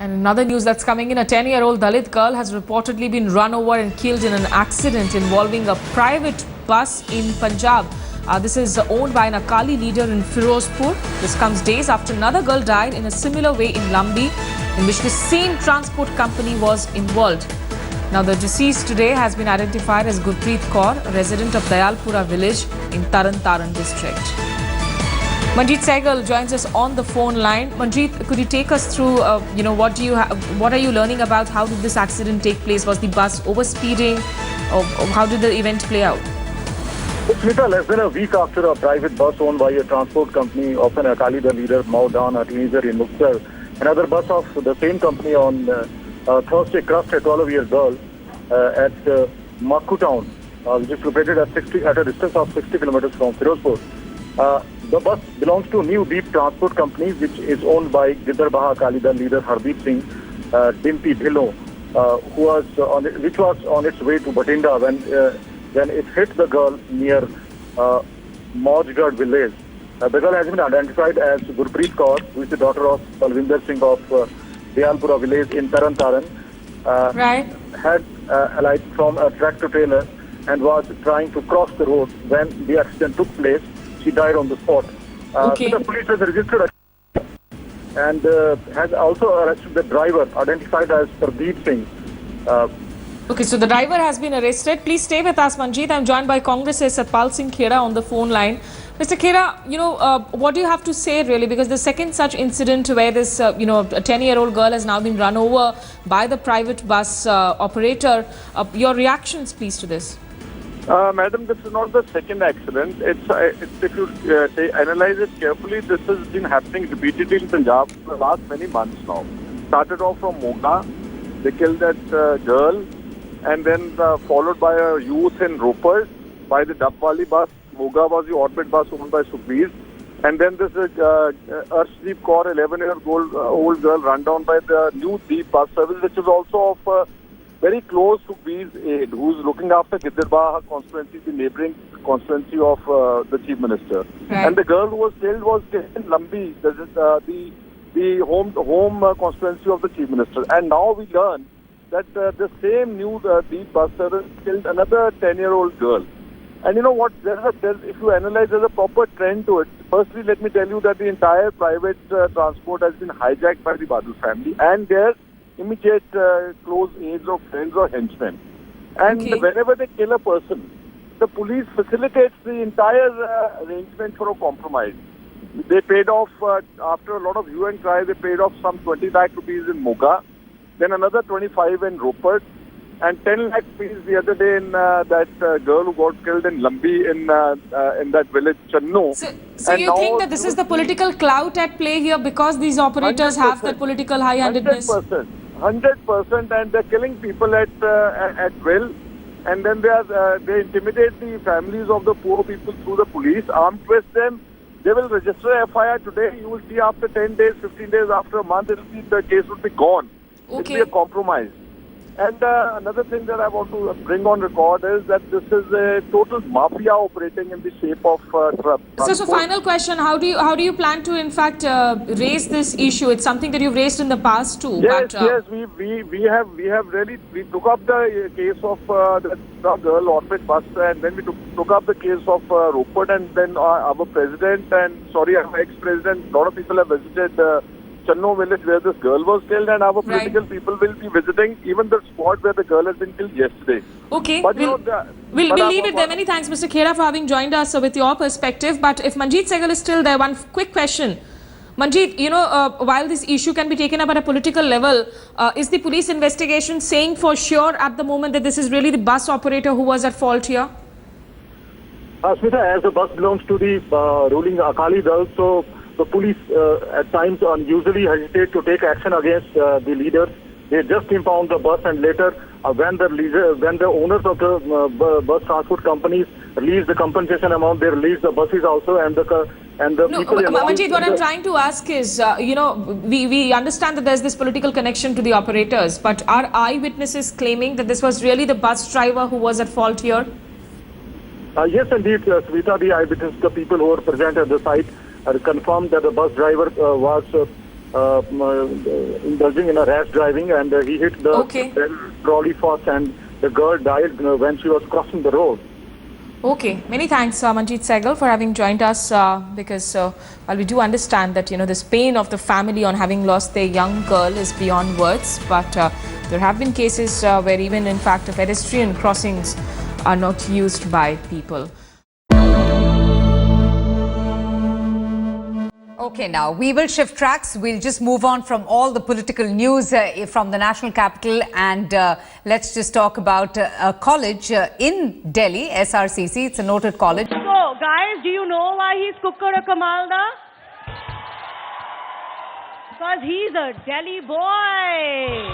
And another news that's coming in, a 10-year-old Dalit girl has reportedly been run over and killed in an accident involving a private bus in Punjab. This is owned by an Akali leader in Firozpur. This comes days after another girl died in a similar way in Lambi, in which the same transport company was involved. Now, the deceased today has been identified as Gurpreet Kaur, a resident of Dayalpura village in Taran district. Manjeet Sehgal joins us on the phone line. Manjeet, could you take us through, what are you learning about? How did this accident take place? Was the bus overspeeding? Or how did the event play out? Smita, less than a week after a private bus owned by a transport company of an Akali leader mowed down a teenager in Muktsar, another bus of the same company on Thursday crushed a 12-year-old girl at Makku town, which is located at a distance of 60 kilometers from Firozpur. The bus belongs to New Deep Transport Company, which is owned by Gidarbaha Akali Dal leader Hardeep Singh Dimpi Dhillon, which was on its way to Bathinda when it hit the girl near Maujgarh village. The girl has been identified as Gurpreet Kaur, who is the daughter of Palvinder Singh of Dayalpura village in Taran. Right. Had alighted from a tractor trailer and was trying to cross the road when the accident took place. She died on the spot. Okay. The police has registered and has also arrested the driver, identified as Hardeep Singh. Okay, so the driver has been arrested. Please stay with us, Manjeet. I'm joined by Congress's Satpal Singh Khera on the phone line. Mr. Khera, what do you have to say really? Because the second such incident where this, a 10-year-old girl has now been run over by the private bus operator. Your reactions, please, to this. Madam, this is not the second accident. If you analyze it carefully, this has been happening repeatedly in Punjab for the last many months now. Started off from Moga, they killed that girl, and then followed by a youth in Ropar by the Dabwali bus. Moga was the orbit bus owned by Sukhbir. And then this Arshdeep Kaur, 11-year-old girl, run down by the New Deep bus service, which is also of very close to Bir's aide, who's looking after Gidarbaha constituency, the neighbouring constituency of the Chief Minister. Right. And the girl who was killed in Lambi, the home constituency of the Chief Minister. And now we learn that the same New Deep bus service killed another 10-year-old girl. And you know what, if you analyze, there's a proper trend to it. Firstly, let me tell you that the entire private transport has been hijacked by the Badal family and their immediate close aides or friends or henchmen. And whenever they kill a person, the police facilitates the entire arrangement for a compromise. They paid off, after a lot of hue and cry, they paid off some 20 lakh rupees in Moga, then another 25 in Ropar, and 10 lakh rupees the other day in that girl who got killed in Lambi in that village, Channu. So you think that this is the political clout at play here because these operators 100%, have that political high-handedness? 100%, and they're killing people at will, and then they intimidate the families of the poor people through the police, arm twist them. They will register a FIR today. You will see after 10 days, 15 days, after a month, the case will be gone. Okay. It will be a compromise. And another thing that I want to bring on record is that this is a total mafia operating in the shape of transport. So final question, how do you plan to in fact raise this issue? It's something that you've raised in the past too. Yes, we have really, we took up the case of the girl orbit bus, and then we took up the case of Ropar, and then our president our ex-president, a lot of people have visited Channu village where this girl was killed, and our political people will be visiting even the spot where the girl has been killed yesterday. Okay, but we'll leave it there. Many thanks, Mr. Khera, for having joined us with your perspective. But if Manjeet Sehgal is still there, one quick question. Manjeet, while this issue can be taken up at a political level, is the police investigation saying for sure at the moment that this is really the bus operator who was at fault here? Smita, as the bus belongs to the ruling Akali Dal, so the police at times unusually hesitate to take action against the leaders. They just impound the bus, and later when the owners of the bus transport companies release the compensation amount, they release the buses also, and the people. Manjeet, what I'm trying to ask is, we understand that there's this political connection to the operators, but are eyewitnesses claiming that this was really the bus driver who was at fault here? Yes, indeed, Sveta, the eyewitness, the people who were present at the site, confirmed that the bus driver was indulging in a rash driving, and he hit the trolley first, and the girl died when she was crossing the road. Okay, many thanks, Manjeet Sehgal, for having joined us, because while we do understand that, this pain of the family on having lost their young girl is beyond words, but there have been cases where even, in fact, pedestrian crossings are not used by people. Okay, now we will shift tracks. We'll just move on from all the political news from the national capital, and let's just talk about a college in Delhi, SRCC. It's a noted college. So, guys, do you know why he's Kukkada Kamalda? Because he's a Delhi boy.